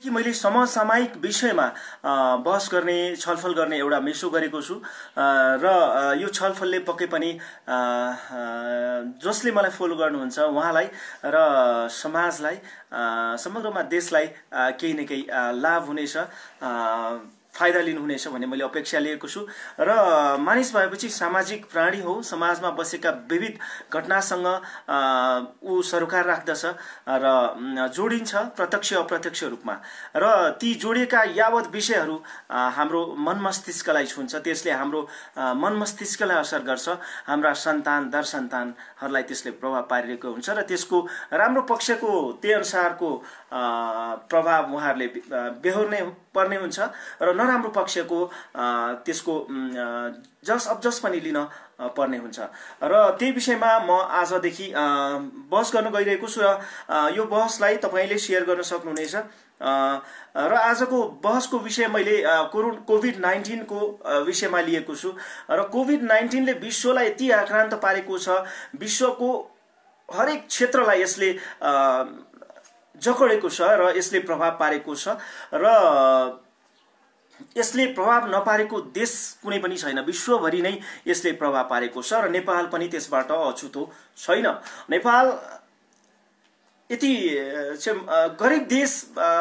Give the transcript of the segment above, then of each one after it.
कि मैले समसामयिक विषयमा बहस गर्ने छलफल गर्ने एउटा मेसो गरेको छु र यो छलफलले पक्कै पनि जसले मलाई फलो गर्नुहुन्छ उहाँलाई र समाजलाई समग्रमा देशलाई केही न केही लाभ हुनेछ फाइदा लिनुहुनेछ भन्ने मैले अपेक्षा लिएको छु र मानिस भएपछि सामाजिक प्राणी हो समाजमा बसेका विविध घटनासँग ऊ सरोकार राख्दछ र जोडिन्छ प्रत्यक्ष अप्रत्यक्ष रूपमा र ती जोडिएका यावत विषयहरू हाम्रो मन मस्तिष्कलाई छुन्छ त्यसले हाम्रो मन मस्तिष्कलाई असर गर्छ हाम्रा सन्तान दर सन्तानहरूलाई त्यसले प्रभाव पारिरहेको हुन्छ र त्यसको राम्रो पक्षको त्यही अनुसारको प्रभाव उहाँहरूले बेहोर्ने पर्ने हुन्छ र नराम्रो पक्षको त्यसको जस पनि लिन पर्ने हुन्छ र त्यही विषयमा म आजदेखि बहस गर्न गइरहेको छु र यो बहसलाई तपाईले शेयर गर्न सक्नुहुनेछ र आजको बहसको विषय मैले कोभिड-19 को विषयमा लिएको छु र कोभिड-19 ले विश्वलाई यति आक्रान्त पारेको छ विश्वको हरेक क्षेत्रलाई यसले जकडेको छ र यसले प्रभाव पारेको छ र यसले प्रभाव नपारेको देश कुनै पनि छैन विश्वभरि नै यसले प्रभाव पारेको छ र नेपाल पनि त्यसबाट अछुतो छैन नेपाल यति गरिब देश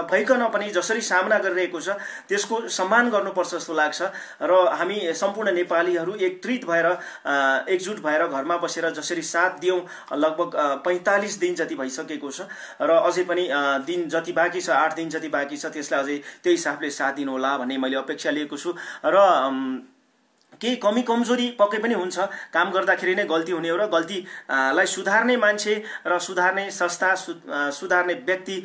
भइकन पनि जसरी सामना गरिरहेको छ त्यसको सम्मान गर्नुपर्छ जस्तो लाग्छ र हामी सम्पूर्ण नेपालीहरू एकजुट भएर घरमा बसेर जसरी साथ दियौं लगभग 45 दिन जति भइसकेको छ र अझै पनि दिन जति बाँकी छ 8 दिन जति बाँकी छ त्यसलाई अझै त्यही हिसाबले साथ दिनु होला भन्ने मैले अपेक्षा लिएको छु र केही कमी कमजोरी पक्कै पनि हुन्छ काम गर्दाखेरि नै गल्ती हुने हो र गल्तीलाई सुधार्ने मान्छे र सुधार्ने संस्था सुधार्ने व्यक्ति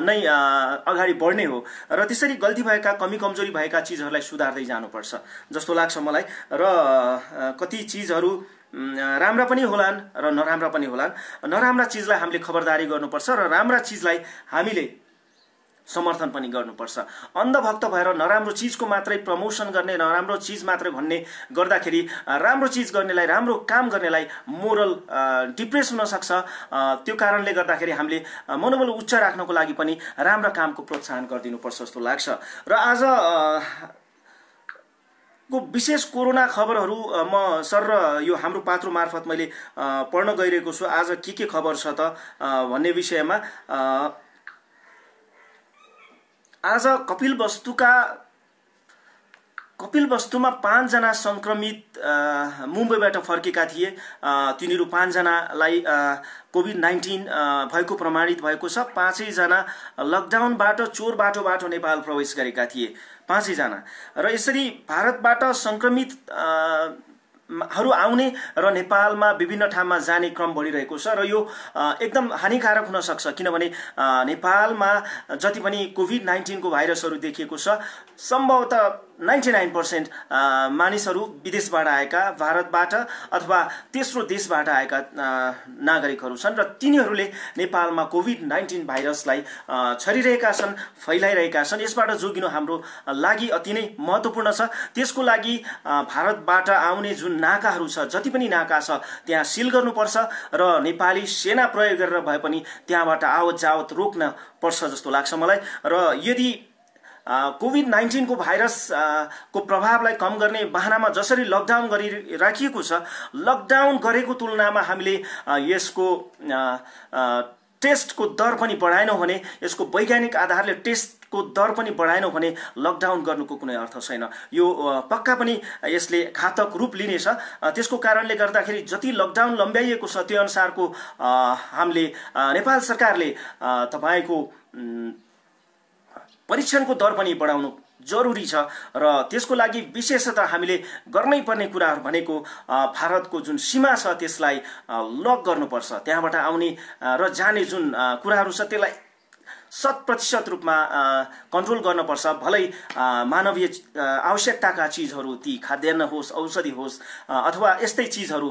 नै अगाडि बढ्ने हो र त्यसरी गल्ती भएका कमी कमजोरी भएका चीजहरूलाई सुधार्दै जानुपर्छ जस्तो लाग्छ मलाई र कति चीजहरू राम्रा पनि होलान् र नराम्रा पनि होलान् नराम्रा चीजलाई हामीले खबरदारी गर्नुपर्छ र राम्रा चीजलाई हामीले समर्थन पनि गर्नुपर्छ अन्धभक्त भएर नराम्रो चीजको मात्रै प्रमोसन गर्ने नराम्रो चीज मात्रै भन्ने गर्दाखेरि राम्रो चीज गर्नेलाई राम्रो काम गर्नेलाई मोरल डिप्रेस हुन सक्छ त्यो कारणले गर्दाखेरि हामीले मनोबल उच्च राख्नको लागि पनि राम्रो कामको प्रोत्साहन गरिदिनुपर्छ जस्तो लाग्छ र आज को विशेष कोरोना खबरहरू म सर यो हाम्रो पात्रो मार्फत मैले पढ्न गइरहेको छु आज के खबर छ त भन्ने विषयमा आज कपिलवस्तुमा 5 जना संक्रमित मुम्बईबाट फर्केका थिए तिनीहरू 5 जनालाई कोभिड-19 भएको प्रमाणित भएको छ 5 जना लकडाउनबाट चोर बाटोबाट नेपाल प्रवेश गरेका थिए 5 जना र यसरी भारतबाट संक्रमित हरू आउने र नेपालमा विभिन्न ठाउँमा जाने क्रम बढिरहेको छ र यो एकदम हानिकारक हुन सक्छ किनभने नेपालमा जति पनि कोभिड-19 को भाइरसहरू देखिएको छ सम्भवतः 99% मानिसहरू विदेशबाट आएका भारतबाट अथवा तेस्रो देशबाट आएका नागरिकहरू छन् र तिनीहरूले नेपालमा कोभिड-19 भाइरसलाई छरिरहेका छन् फैलाइरहेका छन् यसबाट जोगिनु हाम्रो लागि अति नै महत्त्वपूर्ण छ त्यसको लागि भारतबाट आउने जुन नाकाहरू छ जति पनि नाका छ त्यहाँ सिल गर्नुपर्छ र नेपाली सेना प्रयोग गरेर भए पनि त्यहाँबाट आवत जावत रोक्न पर्छ जस्तो लाग्छ मलाई र यदि कोभिड-19 को भाइरस को प्रभावलाई कम गर्ने बहानामा जसरी लकडाउन गरिराखिएको छ लकडाउन गरेको तुलनामा हामीले यसको टेस्टको दर पनि बढाएनौं भने यसको वैज्ञानिक आधारले टेस्टको दर पनि बढाएनौं भने लकडाउन गर्नुको कुनै अर्थ छैन यो पक्का पनि यसले घातक रूप लिनेछ त्यसको कारणले गर्दाखेरि जति लकडाउन लम्ब्याइएको छ त्यो अनुसारको हामीले नेपाल सरकारले तपाईको परीक्षणको दर पनि बढाउनु जरुरी छ र त्यसको लागि विशेषतः हामीले गर्नै पर्ने कुराहरू भनेको भारतको जुन सीमा छ त्यसलाई लक गर्नुपर्छ त्यहाँबाट आउने र जाने जुन कुराहरू छ त्यसलाई 100% रूपमा कन्ट्रोल गर्नुपर्छ भलै मानवीय आवश्यकताका चीजहरू ती खाद्यान्न होस् औषधि होस् अथवा यस्तै चीजहरू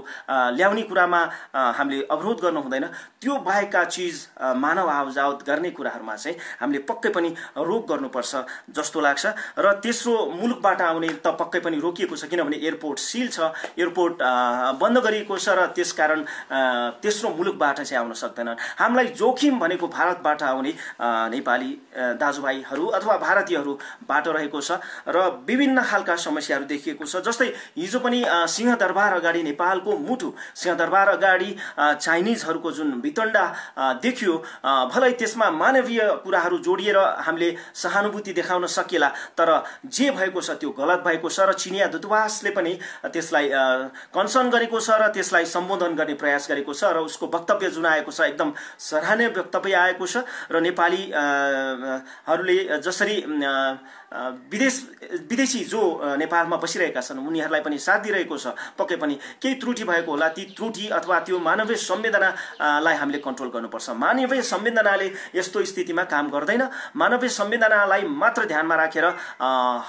ल्याउने कुरामा हामीले अवरोध गर्नु हुँदैन त्यो बाहेकका चीज मानव आवजावत गर्ने कुराहरुमा चाहिँ हामीले पक्कै पनि रोक गर्नुपर्छ जस्तो लाग्छ र तेस्रो मुलुकबाट आउने त पक्कै पनि रोकिएको छ किनभने एयरपोर्ट सील छ एयरपोर्ट बन्द गरिएको छ र त्यसकारण तेस्रो मुलुकबाट चाहिँ आउन सक्दैन हामीलाई जोखिम भनेको भारतबाट आउने नेपाली दाजुभाइहरू अथवा भारतीयहरूबाट रहेको छ र विभिन्न खालका समस्याहरू देखिएको छ। जस्तै हिजो पनि सिंहदरबार अगाडि नेपालको मुटु सिंहदरबार अगाडि चाइनिजहरूको जुन वितण्डा देखियो, भलै त्यसमा मानवीय कुराहरू जोडिएर हामीले सहानुभूति देखाउन सकिएला, तर जे भएको छ त्यो गलत भएको छ र चिनिया दूतावासले पनि त्यसलाई कन्सर्न गरेको छ र त्यसलाई सम्बोधन गर्ने प्रयास गरेको छ र उसको वक्तव्य जुन आएको छ एकदम सराहनीय वक्तव्य आएको छ र नेपालीहरूले जसरी विदेशी जो नेपालमा बसिरहेका छन् उनीहरूलाई पनि साथ दिइरहेको छ। पक्कै पनि केही त्रुटि भएको होला, ती त्रुटि अथवा त्यो मानवीय संवेदनालाई हामीले कन्ट्रोल गर्नुपर्छ। मानवीय संवेदनाले यस्तो स्थितिमा काम गर्दैन। मानवीय संवेदनालाई मात्र ध्यानमा राखेर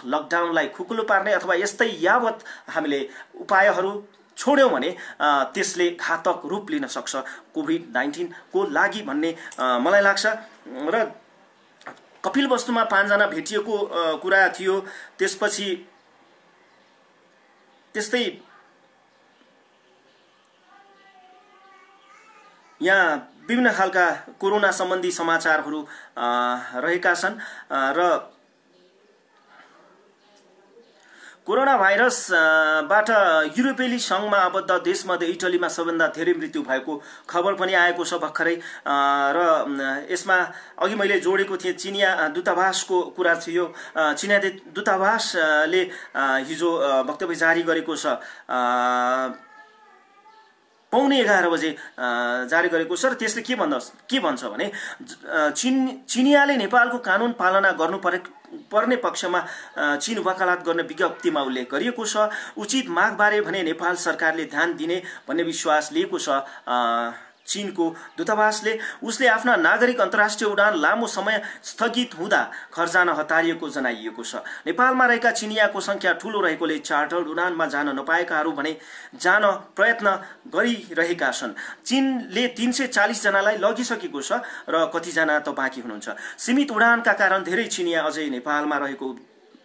लकडाउनलाई खुकुलो पार्ने अथवा यस्तै यावत हामीले उपायहरू छोड्यौं भने त्यसले घातक रूप लिन सक्छ कोभिड-19 को लागि भन्ने मलाई लाग्छ। र कपिलवस्तुमा 5 जना भेटिएको कुरा थियो। त्यसपछि त्यस्तै यहाँ विभिन्न खालका कोरोना सम्बन्धी समाचारहरू रहेका छन् र कोरोना भाइरसबाट युरोपेली संघमा आबद्ध देशमध्ये इटलीमा सबभन्दा धेरै मृत्यु भएको खबर पनि आएको छ भर्खरै। र यसमा अघि मैले जोडेको थिएँ चिनिया दूतावासको कुरा थियो। चिनिया दूतावासले हिजो वक्तव्य जारी गरेको छ, 11:15 बजे जारी गरेको छ र त्यसले के भन्छ भने चिनियाले नेपालको कानुन पालना गर्नुपर्ने पक्षमा चीन वकालत गर्ने विज्ञप्तिमा उल्लेख गरिएको छ। उचित मागबारे भने नेपाल सरकारले ध्यान दिने भन्ने विश्वास लिएको छ चीनको दूतावासले। उसले आफ्ना नागरिक अन्तर्राष्ट्रिय उडान लामो समय स्थगित हुँदा खर्जाना हतारिएको जनाइएको छ। नेपालमा रहेका चिनियाको संख्या ठूलो रहेकोले चार्टर्ड उडानमा जान नपाएकाहरू भने जान प्रयत्न गरिरहेका छन्। चीनले 340 जनालाई लगिसकेको छ र कतिजना त बाँकी हुनुहुन्छ। सीमित उडानका कारण धेरै चिनिया अझै नेपालमा रहेको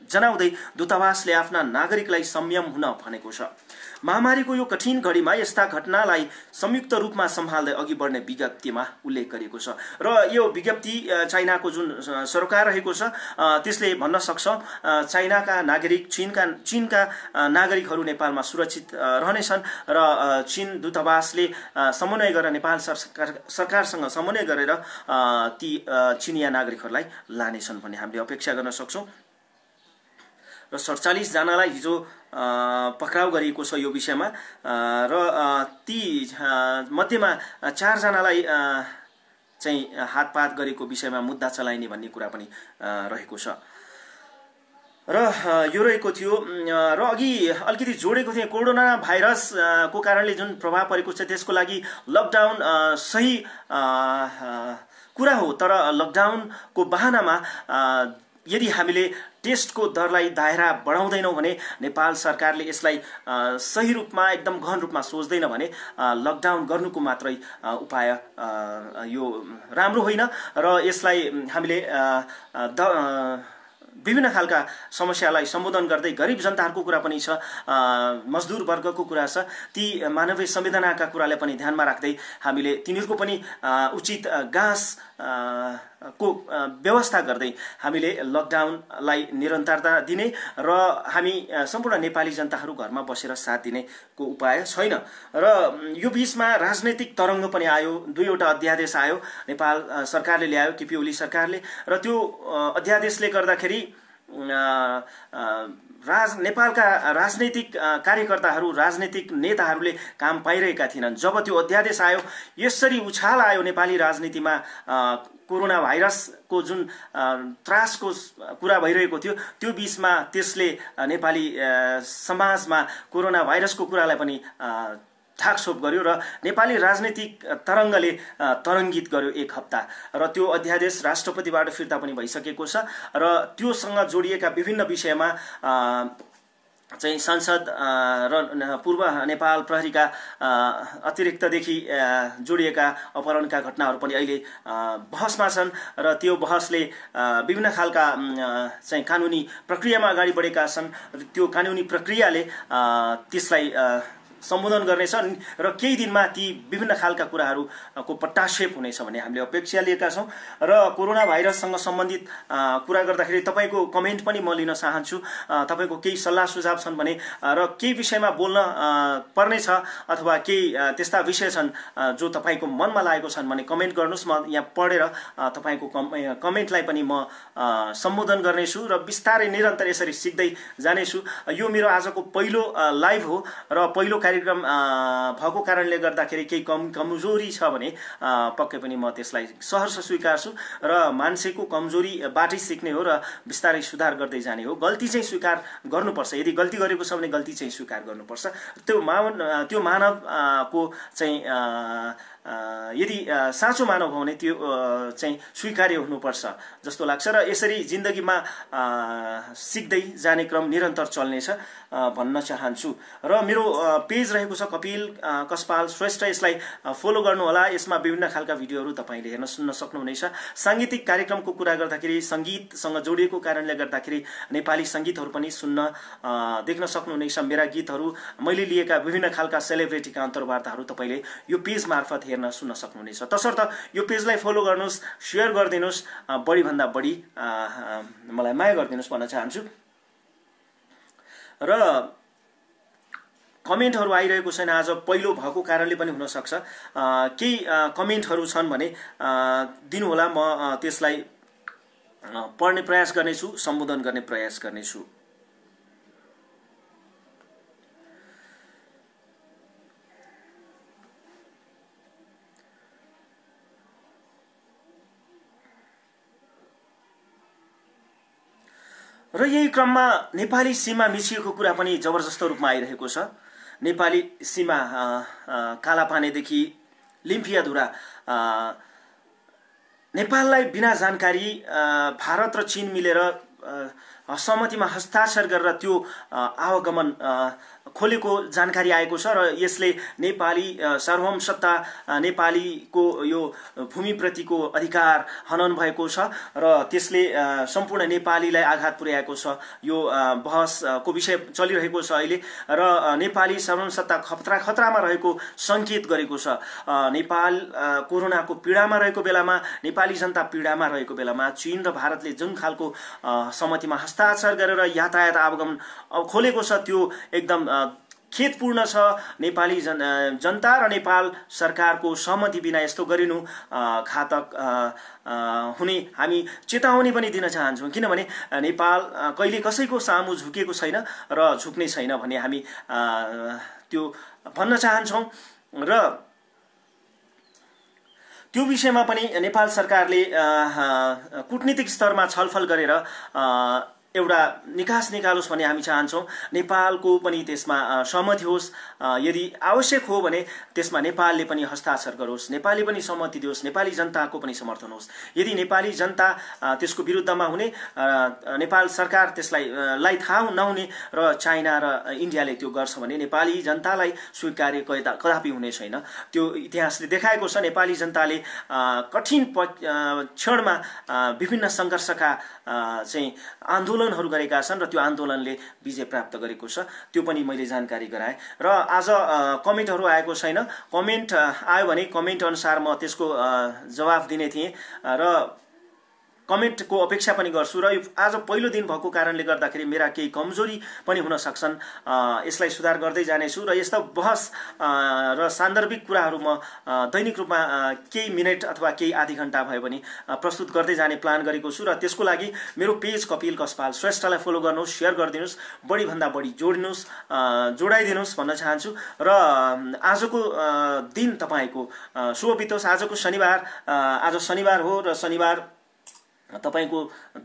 जनाउँदै दूतावासले आफ्ना नागरिकलाई संयम हुन भनेको छ। महामारीको यो कठिन घडीमा यस्ता घटनालाई संयुक्त रूपमा सम्हाल्दै अघि बढ्ने विज्ञप्तिमा उल्लेख गरिएको छ। र यो विज्ञप्ति चाइनाको जुन सरकार रहेको छ त्यसले भन्न सक्छ चाइनाका नागरिक चीनका नागरिकहरू नेपालमा सुरक्षित रहनेछन् र चीन दूतावासले समन्वय गरेर नेपाल सरकारसँग समन्वय गरेर ती चिनिया नागरिकहरूलाई लानेछन् भन्ने हामीले अपेक्षा गर्न सक्छौं। र 47 जनालाई हिजो पक्राउ गरिएको छ यो विषयमा र ती मध्येमा 4 जनालाई चाहिँ हातपात गरेको विषयमा मुद्दा चलाइने भन्ने कुरा पनि रहेको छ। र यो रहेको थियो। र अघि अलिकति जोडेको थिएँ कोरोना भाइरसको कारणले जुन प्रभाव परेको छ त्यसको लागि लकडाउन सही कुरा हो, तर लकडाउनको बहानामा यदि हामीले टेस्टको दरलाई दायरा बढाउँदैनौँ भने नेपाल सरकारले यसलाई सही रूपमा एकदम गहन रूपमा सोच्दैन भने लकडाउन गर्नुको मात्रै उपाय यो राम्रो होइन र यसलाई हामीले विभिन्न खालका समस्यालाई सम्बोधन गर्दै गरिब जनताहरूको कुरा पनि छ, मजदुर वर्गको कुरा छ, ती मानवीय संवेदनाका कुरालाई पनि ध्यानमा राख्दै हामीले तिनीहरूको पनि उचित गाँस को व्यवस्था गर्दै हामीले लकडाउनलाई निरन्तरता दिने र हामी सम्पूर्ण नेपाली जनताहरू घरमा बसेर साथ दिनेको उपाय छैन। र यो बीचमा राजनैतिक तरङ्ग पनि आयो। 2वटा अध्यादेश आयो, नेपाल सरकारले ल्यायो, केपी ओली सरकारले, र त्यो अध्यादेशले गर्दाखेरि नेपालका राजनैतिक कार्यकर्ताहरू राजनैतिक नेताहरूले काम पाइरहेका थिएनन्। जब त्यो अध्यादेश आयो यसरी उछाल आयो नेपाली राजनीतिमा कोरोना भाइरसको जुन त्रासको कुरा भइरहेको थियो त्यो बीचमा त्यसले नेपाली समाजमा कोरोना भाइरसको कुरालाई पनि ढाकछोप गर्यो र नेपाली राजनीतिक तरङ्गले तरङ्गित गर्यो 1 हप्ता। र त्यो अध्यादेश राष्ट्रपतिबाट फिर्ता पनि भइसकेको छ र त्योसँग जोडिएका विभिन्न विषयमा चाहिँ संसद र पूर्व नेपाल प्रहरीका अतिरिक्तदेखि जोडिएका अपहरणका घटनाहरू पनि अहिले बहसमा छन् र त्यो बहसले विभिन्न खालका चाहिँ कानुनी प्रक्रियामा अगाडि बढेका छन्। त्यो कानुनी प्रक्रियाले त्यसलाई सम्बोधन गर्नेछ र केही दिनमा ती विभिन्न खालका कुराहरूको पट्टाक्षेप हुनेछ भन्ने हामीले अपेक्षा लिएका छौँ। र कोरोना भाइरससँग सम्बन्धित कुरा गर्दाखेरि तपाईँको कमेन्ट पनि म लिन चाहन्छु। तपाईँको केही सल्लाह सुझाव छन् भने र केही विषयमा बोल्न पर्नेछ अथवा केही त्यस्ता विषय छन् जो तपाईँको मनमा लागेको छन् भने कमेन्ट गर्नुहोस्। म यहाँ पढेर तपाईँको कमेन्टलाई पनि म सम्बोधन गर्नेछु र बिस्तारै निरन्तर यसरी सिक्दै जानेछु। यो मेरो आजको पहिलो लाइभ हो र पहिलो कार्यक्रम भएको कारणले गर्दाखेरि केही कमजोरी छ भने पक्कै पनि म त्यसलाई सहर्ष स्वीकार्छु र मान्छेको कमजोरीबाटै सिक्ने हो र बिस्तारै सुधार गर्दै जाने हो। गल्ती चाहिँ स्वीकार गर्नुपर्छ। यदि गल्ती गरेको छ भने गल्ती चाहिँ स्वीकार गर्नुपर्छ। त्यो मानवको चाहिँ यदि साँचो मानव हो भने त्यो चाहिँ स्वीकार्य हुनुपर्छ जस्तो लाग्छ र यसरी जिन्दगीमा सिक्दै जाने क्रम निरन्तर चल्नेछ भन्न चाहन्छु। र मेरो पेज रहेको छ कपिल कस्पाल श्रेष्ठ, यसलाई फलो गर्नुहोला। यसमा विभिन्न खालका भिडियोहरू तपाईँले हेर्न सुन्न सक्नुहुनेछ। साङ्गीतिक कार्यक्रमको कुरा गर्दाखेरि सङ्गीतसँग जोडिएको कारणले गर्दाखेरि नेपाली सङ्गीतहरू पनि सुन्न देख्न सक्नुहुनेछ। मेरा गीतहरू, मैले लिएका विभिन्न खालका सेलिब्रेटीका अन्तर्वार्ताहरू तपाईँले यो पेज मार्फत हेर्न सुन्न सक्नुहुनेछ। तसर्थ यो पेजलाई फलो गर्नुहोस्, सेयर गरिदिनुहोस्, बढीभन्दा बढी मलाई माया गरिदिनुहोस् भन्न चाहन्छु। र कमेन्टहरू आइरहेको छैन, आज पहिलो भएको कारणले पनि हुनसक्छ। केही कमेन्टहरू छन् भने दिनुहोला, म त्यसलाई पढ्ने प्रयास गर्नेछु, सम्बोधन गर्ने प्रयास गर्नेछु। र यही क्रममा नेपाली सीमा मिचिएको कुरा पनि जबरजस्त रूपमा आइरहेको छ। नेपाली सीमा कालापानेदेखि लिम्फियाधुरा नेपाललाई बिना जानकारी भारत र चीन मिलेर सहमतिमा हस्ताक्षर गरेर त्यो आवागमन खोलेको जानकारी आएको छ र यसले नेपाली सार्वभौम सत्ता, नेपालीको यो भूमिप्रतिको अधिकार हनन भएको छ र त्यसले सम्पूर्ण नेपालीलाई आघात पुर्याएको छ। यो बहसको विषय चलिरहेको छ अहिले र नेपाली सार्वभौम सत्ता खतरामा रहेको सङ्केत गरेको छ। नेपाल कोरोनाको पीडामा रहेको बेलामा, नेपाली जनता पीडामा रहेको बेलामा चीन र भारतले जुन खालको सहमतिमा हस्ताक्षर गरेर यातायात आवागमन खोलेको छ त्यो एकदम खेदपूर्ण छ। नेपाली जनता र नेपाल सरकारको सहमति बिना यस्तो गरिनु घातक हुने हामी चेतावनी पनि दिन चाहन्छौँ। किनभने नेपाल कहिले कसैको सामु झुकेको छैन र झुक्ने छैन भन्ने हामी त्यो भन्न चाहन्छौँ। र त्यो विषयमा पनि नेपाल सरकारले कूटनीतिक स्तरमा छलफल गरेर एउटा निकास निकालोस् भन्ने हामी चाहन्छौँ। नेपालको पनि त्यसमा सहमति होस्। यदि आवश्यक हो भने त्यसमा नेपालले पनि हस्ताक्षर गरोस्, नेपालले पनि सहमति दियोस्, नेपाली जनताको पनि समर्थन होस्। यदि नेपाली जनता त्यसको विरुद्धमा हुने, नेपाल सरकार त्यसलाई थाहा नहुने र चाइना र इन्डियाले त्यो गर्छ भने नेपाली जनतालाई स्वीकार्य कदापि हुने छैन। त्यो इतिहासले देखाएको छ। नेपाली जनताले कठिन क्षणमा विभिन्न सङ्घर्षका चाहिँ आन्दोलनहरू गरेका छन् र त्यो आन्दोलनले विजय प्राप्त गरेको छ। त्यो पनि मैले जानकारी गराएँ। र आज कमेन्टहरू आएको छैन। कमेन्ट आयो भने कमेन्ट अनुसार म त्यसको जवाफ दिने थिएँ र कमेन्टको अपेक्षा पनि गर्छु। र आज पहिलो दिन भएको कारणले गर्दाखेरि मेरा केही कमजोरी पनि हुन सक्छन्, यसलाई सुधार गर्दै जानेछु। र यस्ता बहस र सान्दर्भिक कुराहरू म दैनिक रूपमा केही मिनट अथवा केही आधी घण्टा भयो भने प्रस्तुत गर्दै जाने प्लान गरेको छु। र त्यसको लागि मेरो पेज कपिल कस्पाल श्रेष्ठलाई फलो गर्नुहोस्, सेयर गरिदिनुहोस्, बढीभन्दा बढी जोडाइदिनुहोस् भन्न चाहन्छु। र आजको दिन तपाईँको शुभ बितोस्। आजको शनिबार, आज शनिबार हो र शनिबार तपाईको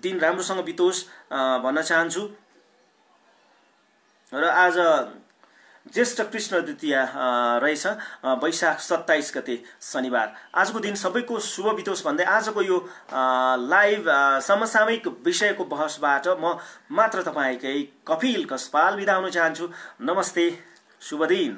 दिन राम्रोसँग बितोस् भन्न चाहन्छु। र आज ज्येष्ठ कृष्ण द्वितीया रहेछ, वैशाख 27 गते शनिबार। आजको दिन सबैको शुभ बितोस् भन्दै आजको यो लाइभ समसामयिक विषयको बहसबाट म मात्र तपाईँकै कपिल कस्पाल बिदा हुन चाहन्छु। नमस्ते, शुभ दिन।